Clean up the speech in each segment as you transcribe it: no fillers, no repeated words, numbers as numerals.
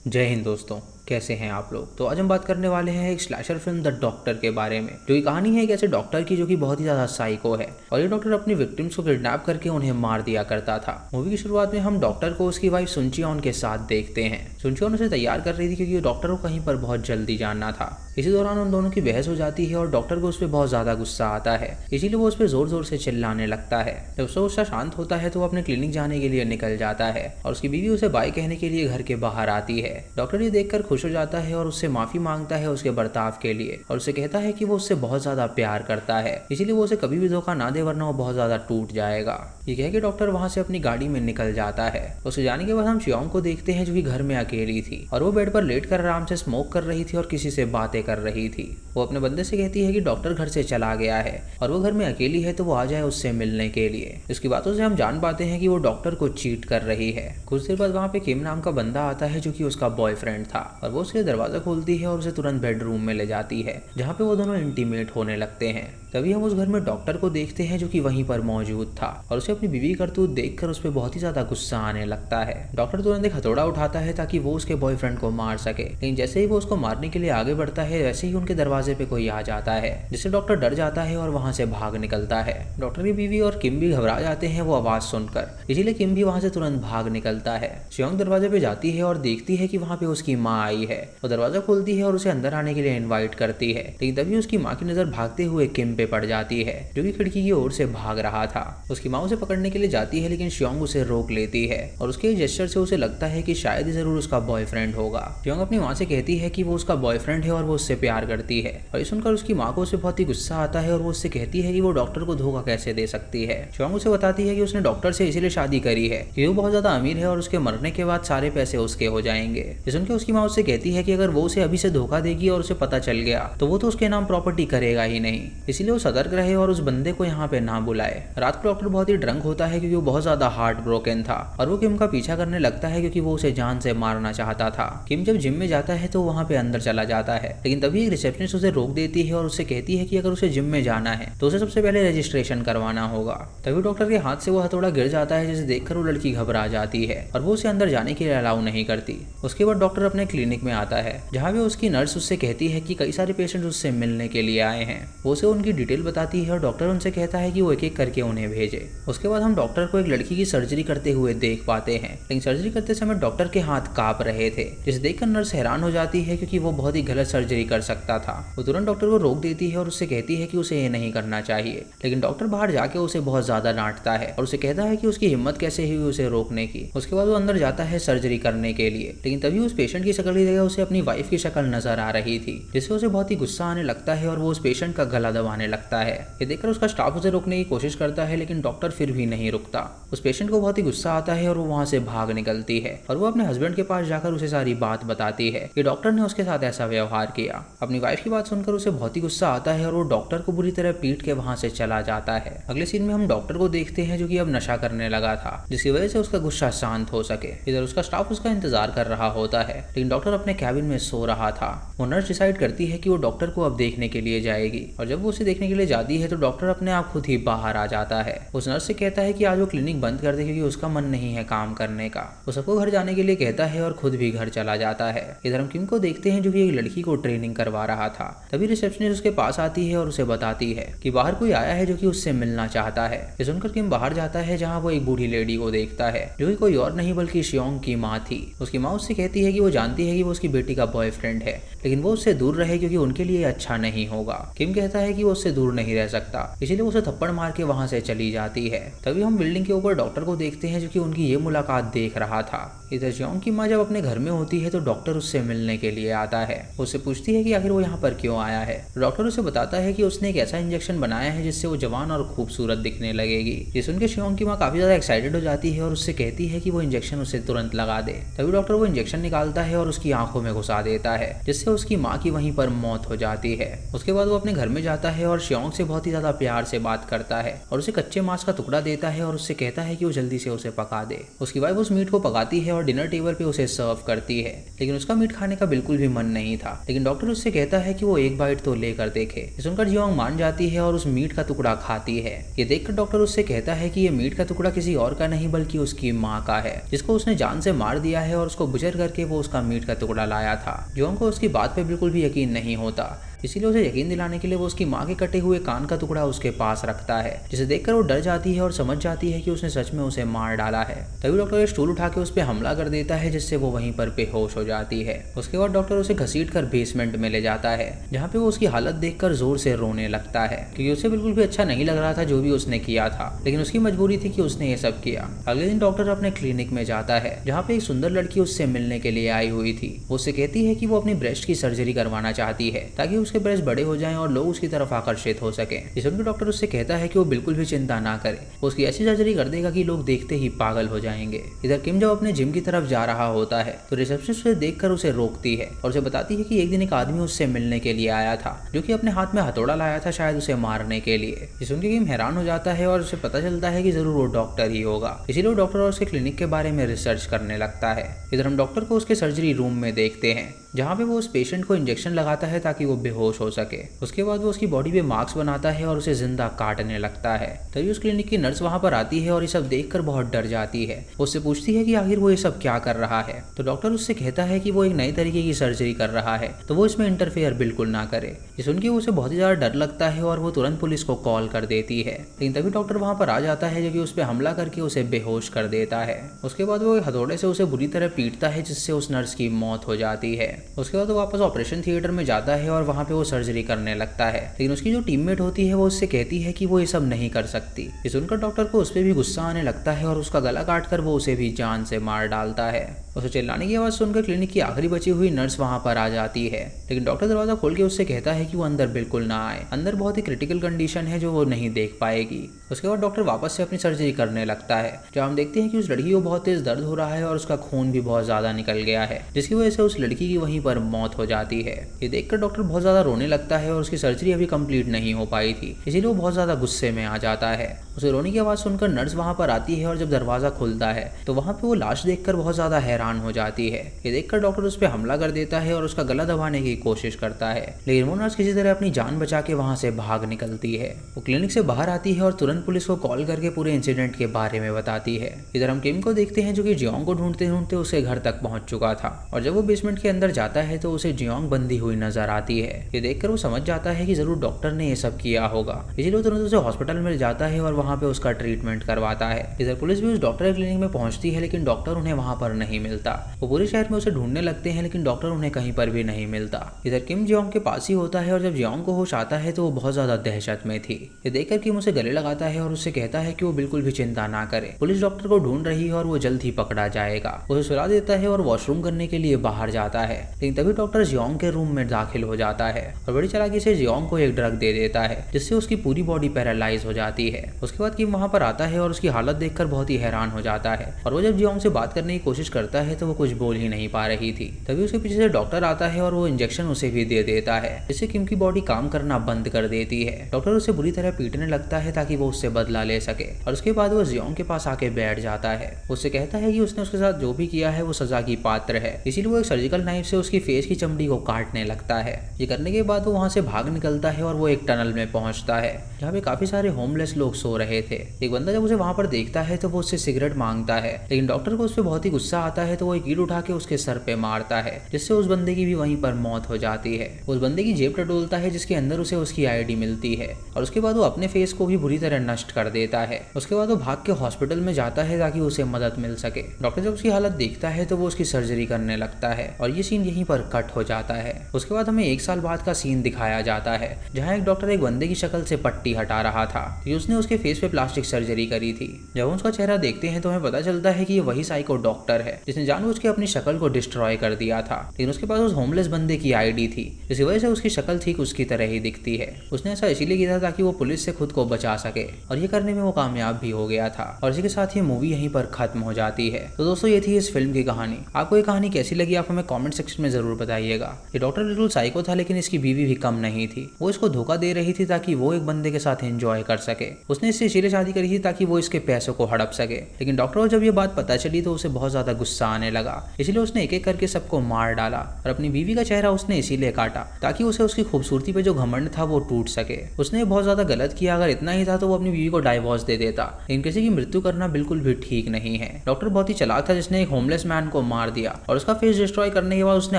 जय हिंद दोस्तों। कैसे हैं आप लोग। तो आज हम बात करने वाले हैं एक स्लैशर फिल्म द डॉक्टर के बारे में। जो ये कहानी है एक ऐसे डॉक्टर की जो कि बहुत ही ज्यादा साइको है और ये डॉक्टर अपनी विक्टिम्स को किडनैप करके उन्हें मार दिया करता था। मूवी की शुरुआत में हम डॉक्टर को उसकी वाइफ सुनचियोन के साथ देखते हैं। सुनचियोन उसे तैयार कर रही थी क्योंकि डॉक्टर को कहीं पर बहुत जल्दी जाना था। इसी दौरान उन दोनों की बहस हो जाती है और डॉक्टर को उस पर बहुत ज्यादा गुस्सा आता है, इसीलिए वो उस पर जोर जोर से चिल्लाने लगता है। जब उसका गुस्सा शांत होता है तो वो अपने क्लिनिक जाने के लिए निकल जाता है और उसकी बीवी उसे बाय कहने के लिए घर के बाहर आती है। डॉक्टर ये देखकर खुश हो जाता है और उससे माफी मांगता है उसके बर्ताव के लिए और उसे कहता है कि वो उससे बहुत ज्यादा प्यार करता है, इसीलिए वो उसे कभी भी धोखा ना दे वरना वो बहुत ज्यादा टूट जाएगा। ये कह के डॉक्टर वहां से अपनी गाड़ी में निकल जाता है। उसके जाने के बाद हम शियोंग को देखते हैं जो कि घर में अकेली थी और वो बेड पर लेट कर आराम से स्मोक कर रही थी और किसी से बातें कर रही थी। वो अपने बंदे से कहती है कि डॉक्टर घर से चला गया है और वो घर में अकेली है तो वो आ जाए उससे मिलने के लिए। इसकी बातों से हम जान पाते हैं कि वो डॉक्टर को चीट कर रही है। कुछ देर बाद वहाँ पे किम नाम का बंदा आता है जो कि उसका बॉयफ्रेंड था और वो उसके दरवाजा खोलती है और उसे तुरंत बेडरूम में ले जाती है जहाँ पे वो दोनों इंटीमेट होने लगते हैं। तभी हम उस घर में डॉक्टर को देखते हैं जो कि वहीं पर मौजूद था और उसे अपनी बीवी करतूत देखकर उस पर बहुत ही ज्यादा गुस्सा आने लगता है। डॉक्टर तुरंत एक हथौड़ा उठाता है ताकि वो उसके बॉयफ्रेंड को मार सके, लेकिन जैसे ही वो उसको मारने के लिए आगे बढ़ता है वैसे ही उनके दरवाजे पे कोई आ जाता है जिससे डॉक्टर डर जाता है और वहां से भाग निकलता है। डॉक्टर की बीवी और किम भी घबरा जाते हैं वो आवाज सुनकर, इसीलिए किम भी वहां से तुरंत भाग निकलता है। शियोंग दरवाजे पे जाती है और देखती है कि वहां पे उसकी माँ आई है। वो दरवाजा खोलती है और उसे अंदर आने के लिए इन्वाइट करती है, लेकिन तभी उसकी माँ की नजर भागते हुए किम पे पड़ जाती है जो कि खिड़की की ओर से भाग रहा था। उसकी माँ उसे पकड़ने के लिए जाती है लेकिन शियोंग उसे रोक लेती है और उसके जेस्चर से उसे लगता है कि शायद ही जरूर उसका बॉयफ्रेंड होगा। शियोंग अपनी माँ से कहती है कि वो उसका बॉयफ्रेंड है और वो उससे प्यार करती है और ये सुनकर उसकी माँ को उसे बहुत ही गुस्सा आता है और वो उससे कहती है कि वो डॉक्टर को धोखा कैसे दे सकती है। शियोंग उसे बताती है कि उसने डॉक्टर से इसीलिए शादी करी है कि वो बहुत ज्यादा अमीर है और उसके मरने के बाद सारे पैसे उसके हो जाएंगे। ये सुनकर उसकी माँ उससे कहती है कि अगर वो उसे अभी से धोखा देगी और उसे पता चल गया तो वो तो उसके नाम प्रॉपर्टी करेगा ही नहीं, इसीलिए वो सतर्क रहे और उस बंदे को यहाँ पे ना बुलाए। रात को डॉक्टर बहुत ही ड्रंक होता है क्योंकि वो बहुत ज्यादा हार्ट ब्रोकन था और वो किम का पीछा करने लगता है क्योंकि वो उसे जान से मारना चाहता था। किम जब जिम में जाता है तो वहाँ पे अंदर चला जाता है, लेकिन तभी एक रिसेप्शनिस्ट उसे रोक देती है और उससे कहती है कि अगर उसे जिम में जाना है तो उसे सबसे पहले रजिस्ट्रेशन करवाना होगा। तभी डॉक्टर के हाथ से वो हथौड़ा गिर जाता है जिसे देखकर वो लड़की घबरा जाती है और वो उसे अंदर जाने के लिए अलाउ नहीं करती। उसके बाद डॉक्टर अपने क्लिनिक में आता है जहाँ पे उसकी नर्स उससे कहती है कि कई सारे पेशेंट्स उससे मिलने के लिए आए हैं। वो उसे उनकी डिटेल बताती है और डॉक्टर उनसे कहता है कि वो एक एक करके उन्हें भेजे। उसके बाद हम डॉक्टर को एक लड़की की सर्जरी करते हुए देख पाते हैं, लेकिन सर्जरी करते समय डॉक्टर के हाथ कांप रहे थे जिसे देखकर नर्स हैरान हो जाती है क्योंकि वो बहुत ही गलत सर्जरी कर सकता था। वो तुरंत डॉक्टर को रोक देती है और उससे कहती है कि उसे ये नहीं करना चाहिए, लेकिन डॉक्टर बाहर जाके उसे बहुत ज्यादा डांटता है और उसे कहता है कि उसकी हिम्मत कैसे हुई उसे रोकने की। उसके बाद वो अंदर जाता है सर्जरी करने के लिए, लेकिन तभी उस पेशेंट की शक्ल की जगह उसे अपनी वाइफ की शक्ल नजर आ रही थी जिससे उसे बहुत ही गुस्सा आने लगता है और वो उस पेशेंट का गला दबाने लगता है। ये देखकर उसका स्टाफ उसे रोकने की कोशिश करता है लेकिन डॉक्टर फिर भी नहीं रुकता। उस पेशेंट को बहुत ही गुस्सा आता है और वो वहां से भाग निकलती है और वो अपने हस्बैंड के पास जाकर उसे सारी बात बताती है कि डॉक्टर ने उसके साथ ऐसा व्यवहार किया। अपनी वाइफ की बात सुनकर उसे बहुत ही गुस्सा आता है और वो डॉक्टर को बुरी तरह पीट के वहां से चला जाता है। अगले सीन में हम डॉक्टर को देखते हैं जो कि अब नशा करने लगा था जिसकी वजह से उसका गुस्सा शांत हो सके। इधर उसका स्टाफ उसका इंतजार कर रहा होता है लेकिन डॉक्टर अपने कैबिन में सो रहा था। वो नर्स डिसाइड करती है कि वो डॉक्टर को अब देखने के लिए जाएगी और जब वो उसे देखने के लिए जाती है तो डॉक्टर अपने आप खुद ही बाहर आ जाता है। उस नर्स से कहता है कि आज वो क्लिनिक बंद कर दे क्योंकि उसका मन नहीं है काम करने का। वो सबको घर जाने के लिए कहता है और खुद भी घर चला जाता है। इधर हम किम को देखते हैं जो कि एक लड़की को ट्रेनिंग करवा रहा था। तभी रिसेप्शनिस्ट उसके पास आती है और उसे बताती है कि बाहर कोई आया है जो कि उससे मिलना चाहता है। ये सुनकर किम बाहर जाता है जहाँ वो एक बूढ़ी लेडी को देखता है जो कि कोई और नहीं बल्कि शियोंग की माँ थी। उसकी माँ उससे कहती है कि वो जानती है कि वो उसकी बेटी का बॉयफ्रेंड है लेकिन वो उससे दूर रहे क्योंकि उनके लिए अच्छा नहीं होगा। किम कहता है कि वो उससे दूर नहीं रह सकता, इसीलिए उसे थप्पड़ मार के वहां से चली जाती है। तभी हम बिल्डिंग के ऊपर डॉक्टर को देखते हैं जो कि उनकी ये मुलाकात देख रहा था। इधर शियोंग की माँ जब अपने घर में होती है तो डॉक्टर उससे मिलने के लिए आता है। उससे पूछती है कि आखिर वो यहाँ पर क्यों आया है। डॉक्टर उसे बताता है कि उसने एक ऐसा इंजेक्शन बनाया है जिससे वो जवान और खूबसूरत दिखने लगेगी। ये सुनकर शियोंग की माँ काफी ज्यादा एक्साइटेड हो जाती है और उससे कहती है कि वो इंजेक्शन उसे तुरंत लगा दे। तभी डॉक्टर वो इंजेक्शन निकालता है और उसकी आंखों में घुसा देता है जिससे उसकी माँ की वहीं पर मौत हो जाती है। उसके बाद वो अपने घर में जाता है और शियोंग से बहुत ही ज्यादा प्यार से बात करता है और उसे कच्चे मांस का टुकड़ा देता है और उससे कहता है कि वो जल्दी से उसे पका दे। उसकी वाइफ उस मीट को पकाती है और डिनर टेबल पे उसे सर्व करती है, लेकिन उसका मीट खाने का बिल्कुल भी मन नहीं था। लेकिन डॉक्टर उससे कहता है कि वो एक बाइट तो लेकर देखे। सुनकर शियोंग मान जाती है और उस मीट का टुकड़ा खाती है। ये देखकर डॉक्टर उससे कहता है कि ये मीट का टुकड़ा किसी और का नहीं बल्कि उसकी माँ का है जिसको उसने जान से मार दिया है और उसको बुझर करके वो उसका मीट का टुकड़ा लाया था। जियोंग को उसकी बात पे बिल्कुल भी यकीन नहीं होता, इसीलिए उसे यकीन दिलाने के लिए वो उसकी माँ के कटे हुए कान का टुकड़ा उसके पास रखता है, जिसे देखकर वो डर जाती है और समझ जाती है कि उसने सच में उसे मार डाला है। तभी डॉक्टर एक स्टूल उठा के उस पर हमला कर देता है, जिससे वो वहीं पर बेहोश हो जाती है। उसके बाद डॉक्टर उसे घसीट कर बेसमेंट में ले जाता है, जहाँ पे वो उसकी हालत देखकर जोर से रोने लगता है, क्योंकि उसे बिल्कुल भी अच्छा नहीं लग रहा था जो भी उसने किया था, लेकिन उसकी मजबूरी थी कि उसने ये सब किया। अगले दिन डॉक्टर अपने क्लिनिक में जाता है, जहाँ पे एक सुंदर लड़की उससे मिलने के लिए आई हुई थी। वो उससे कहती है कि वो अपनी ब्रेस्ट की सर्जरी करवाना चाहती है, ताकि उसके ब्रेस्ट बड़े हो जाएं और लोग उसकी तरफ आकर्षित हो सके। इस सुनकर डॉक्टर उससे कहता है कि वो बिल्कुल भी चिंता ना करे, वो उसकी ऐसी सर्जरी कर देगा कि लोग देखते ही पागल हो जाएंगे। इधर किम जब अपने जिम की तरफ जा रहा होता है तो रिसेप्शनिस्ट उसे देखकर उसे रोकती है और उसे बताती है कि एक दिन एक आदमी उससे मिलने के लिए आया था, जो कि अपने हाथ में हथौड़ा लाया था, शायद उसे मारने के लिए। ये सुनकर किम हैरान हो जाता है और उसे पता चलता है कि जरूर वो डॉक्टर ही होगा, इसीलिए वो डॉक्टर और उसके क्लिनिक के बारे में रिसर्च करने लगता है। इधर हम डॉक्टर को उसके सर्जरी रूम में देखते हैं, जहाँ पे वो उस पेशेंट को इंजेक्शन लगाता है ताकि वो बेहोश हो सके। उसके बाद वो उसकी बॉडी पे मार्क्स बनाता है और उसे जिंदा काटने लगता है। तभी उस क्लिनिक की नर्स वहाँ पर आती है और ये सब देखकर बहुत डर जाती है। उससे पूछती है कि आखिर वो ये सब क्या कर रहा है, तो डॉक्टर उससे कहता है कि वो एक नई तरीके की सर्जरी कर रहा है, तो वो इसमें इंटरफेयर बिल्कुल ना करे। ये सुन के उसे बहुत ही ज्यादा डर लगता है और वो तुरंत पुलिस को कॉल कर देती है, लेकिन तभी डॉक्टर वहाँ पर आ जाता है, जो कि उस पर हमला करके उसे बेहोश कर देता है। उसके बाद वो हथौड़े से उसे बुरी तरह पीटता है, जिससे उस नर्स की मौत हो जाती है। उसके बाद वो वापस ऑपरेशन थिएटर में जाता है और वहाँ पे वो सर्जरी करने लगता है, लेकिन उसकी जो टीममेट होती है वो उससे कहती है कि वो ये सब नहीं कर सकती। ये सुनकर डॉक्टर को उस पर भी गुस्सा आने लगता है और उसका गला काट कर वो उसे भी जान से मार डालता है। उसे चिल्लाने की आवाज़ सुनकर क्लिनिक की आखिरी बची हुई नर्स वहाँ पर आ जाती है, लेकिन डॉक्टर दरवाजा खोल के उससे कहता है कि वो अंदर बिल्कुल ना आए, अंदर बहुत ही क्रिटिकल कंडीशन है जो वो नहीं देख पाएगी। उसके बाद डॉक्टर वापस से अपनी सर्जरी करने लगता है, जब हम देखते हैं कि उस लड़की को बहुत तेज दर्द हो रहा है और उसका खून भी बहुत ज्यादा निकल गया है, जिसकी वजह से उस लड़की की वहीं पर मौत हो जाती है। ये देखकर डॉक्टर बहुत ज्यादा रोने लगता है और उसकी सर्जरी अभी कंप्लीट नहीं हो पाई थी, इसीलिए वो बहुत ज्यादा गुस्से में आ जाता है। उसे रोने की आवाज़ सुनकर नर्स वहाँ पर आती है और जब दरवाज़ा खुलता है तो वहाँ पे वो लाश देखकर बहुत ज़्यादा हैरान हो जाती है। ये देखकर डॉक्टर उस पर हमला कर देता है और उसका गला दबाने की कोशिश करता है, लेकिन वो नर्स किसी तरह अपनी जान बचा के वहाँ से भाग निकलती है। वो क्लिनिक से बाहर आती है और तुरंत पुलिस को कॉल करके पूरे इंसिडेंट के बारे में बताती है। इधर हम किम को देखते हैं, जो कि जियोंग को ढूंढते ढूंढते उसके घर तक पहुंच चुका था, और जब वो बेसमेंट के अंदर जाता है तो उसे जियोंग बंधी हुई नजर आती है। ये देखकर वो समझ जाता है कि जरूर डॉक्टर ने ये सब किया होगा, इसीलिए तुरंत उसे हॉस्पिटल में जाता है और वहाँ पे उसका ट्रीटमेंट करवाता है। इधर पुलिस भी उस डॉक्टर के क्लिनिक में पहुंचती है, लेकिन डॉक्टर उन्हें वहाँ पर नहीं मिलता। वो पूरे शहर में उसे ढूंढने लगते हैं, लेकिन डॉक्टर उन्हें कहीं पर भी नहीं मिलता। इधर किम जियोंग के पास ही होता है और जब जियोंग को होश आता है तो वो बहुत ज्यादा दहशत में थी। ये देखकर किम उसे गले लगाता है और उससे कहता है कि वो बिल्कुल भी चिंता ना करे, पुलिस डॉक्टर को ढूंढ रही है और वो जल्द ही पकड़ा जाएगा। उसे सुला देता है और वॉशरूम करने के लिए बाहर जाता है, लेकिन तभी डॉक्टर जियोंग के रूम में दाखिल हो जाता है और बड़ी चालाकी से जियोंग को एक ड्रग दे देता है, जिससे उसकी पूरी बॉडी पैरालाइज हो जाती है। उसके बाद किम वहाँ पर आता है और उसकी हालत देखकर बहुत ही हैरान हो जाता है, और वो जब जियोंग से बात करने की कोशिश करता है तो वो कुछ बोल ही नहीं पा रही थी। तभी उसके पीछे से डॉक्टर आता है और वो इंजेक्शन उसे भी दे देता है, जिससे किम की बॉडी काम करना बंद कर देती है। डॉक्टर उसे बुरी तरह पीटने लगता है ताकि वो उससे बदला ले सके, और उसके बाद वो जियोंग के पास आके बैठ जाता है। उससे कहता है कि उसने उसके साथ जो भी किया है वो सजा की पात्र है, इसीलिए वो एक सर्जिकल नाइफ से उसकी फेस की चमड़ी को काटने लगता है। ये करने के बाद वो वहाँ से भाग निकलता है और वो एक टनल में पहुंचता है, जहाँ पे काफी सारे होमलेस लोग सो रहे थे। एक बंदा जब उसे वहाँ पर देखता है तो वो उससे सिगरेट मांगता है, लेकिन डॉक्टर को उस पर बहुत ही गुस्सा आता है, तो वो एक ईंट उठा के उसके सर पे मारता है, जिससे उस बंदे की भी वहीं पर मौत हो जाती है। उस बंदे की जेब टटोलता है, जिसके अंदर उसे उसकी आईडी मिलती है, और उसके बाद वो अपने फेस को भी बुरी तरह नष्ट कर देता है। उसके बाद वो भाग के हॉस्पिटल में जाता है ताकि उसे मदद मिल सके। डॉक्टर जब उसकी हालत देखता है तो वो उसकी सर्जरी करने लगता है, और ये सीन यहीं पर कट हो जाता है। उसके बाद हमें 1 साल बाद का सीन दिखाया जाता है, जहाँ एक डॉक्टर एक बंदे की शक्ल से पट्टी हटा रहा था, क्योंकि उसने उसके फेस पे प्लास्टिक सर्जरी करी थी। जब हम उसका चेहरा देखते हैं तो हमें पता चलता है कि ये वही साइको डॉक्टर है जिसने जानबूझ के अपनी शक्ल को डिस्ट्रॉय कर दिया था, लेकिन उसके पास उस होमलेस बंदे की आईडी थी, जिसकी वजह से उसकी शक्ल ठीक उसकी तरह ही दिखती है। उसने ऐसा इसीलिए किया था ताकि वो पुलिस से खुद को बचा सके, और ये करने में वो कामयाब भी हो गया था। और इसी के साथ ये मूवी यहीं पर खत्म हो जाती है। तो दोस्तों ये थी इस फिल्म की कहानी। आपको ये कहानी कैसी लगी आप हमें कमेंट सेक्शन में जरूर बताइएगा। ये डॉक्टर बिल्कुल साइको था, लेकिन इसकी बीवी भी कम नहीं थी। वो इसको धोखा दे रही थी ताकि वो एक बंदे के साथ एंजॉय कर सके। उसने इससे इसीलिए शादी करी थी ताकि वो इसके पैसों को हड़प सके, लेकिन डॉक्टर को जब ये बात पता चली तो उसे बहुत ज्यादा गुस्सा आने लगा, इसलिए उसने एक एक करके सबको मार डाला, और अपनी बीवी का चेहरा उसने इसीलिए काटा ताकि उसे उसकी खूबसूरती पे जो घमंड था वो टूट सके। उसने बहुत ज्यादा गलत किया, अगर इतना ही था तो वो अपनी बीवी को डाइवोर्स दे देता, लेकिन किसी की मृत्यु करना बिल्कुल भी ठीक नहीं है। डॉक्टर बहुत ही चालाक था, जिसने एक होमलेस मैन को मार दिया और उसका फेस डिस्ट्रॉय करने के बाद उसने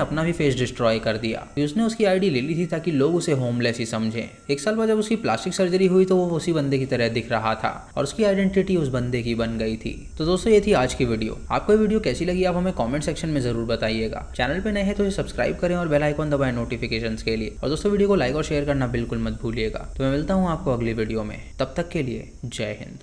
अपना भी फेस डिस्ट्रॉय कर दिया। उसने उसकी आईडी ले ली थी ताकि लोग उसे होमलेस ही समझें। एक साल बाद जब उसकी प्लास्टिक सर्जरी हुई तो वो उसी बंदे की तरह दिख रहा था और उसकी आइडेंटिटी उस बंदे की बन गई थी। तो दोस्तों ये थी आज की वीडियो। आपको ये वीडियो कैसी लगी आप हमें कमेंट सेक्शन में जरूर बताइएगा। चैनल पे नए हैं तो इसे सब्सक्राइब करें और बेल आइकन दबाएं नोटिफिकेशंस के लिए। और दोस्तों वीडियो को लाइक और शेयर करना बिल्कुल मत भूलिएगा। तो मैं मिलता हूँ आपको अगली वीडियो में, तब तक के लिए जय हिंद।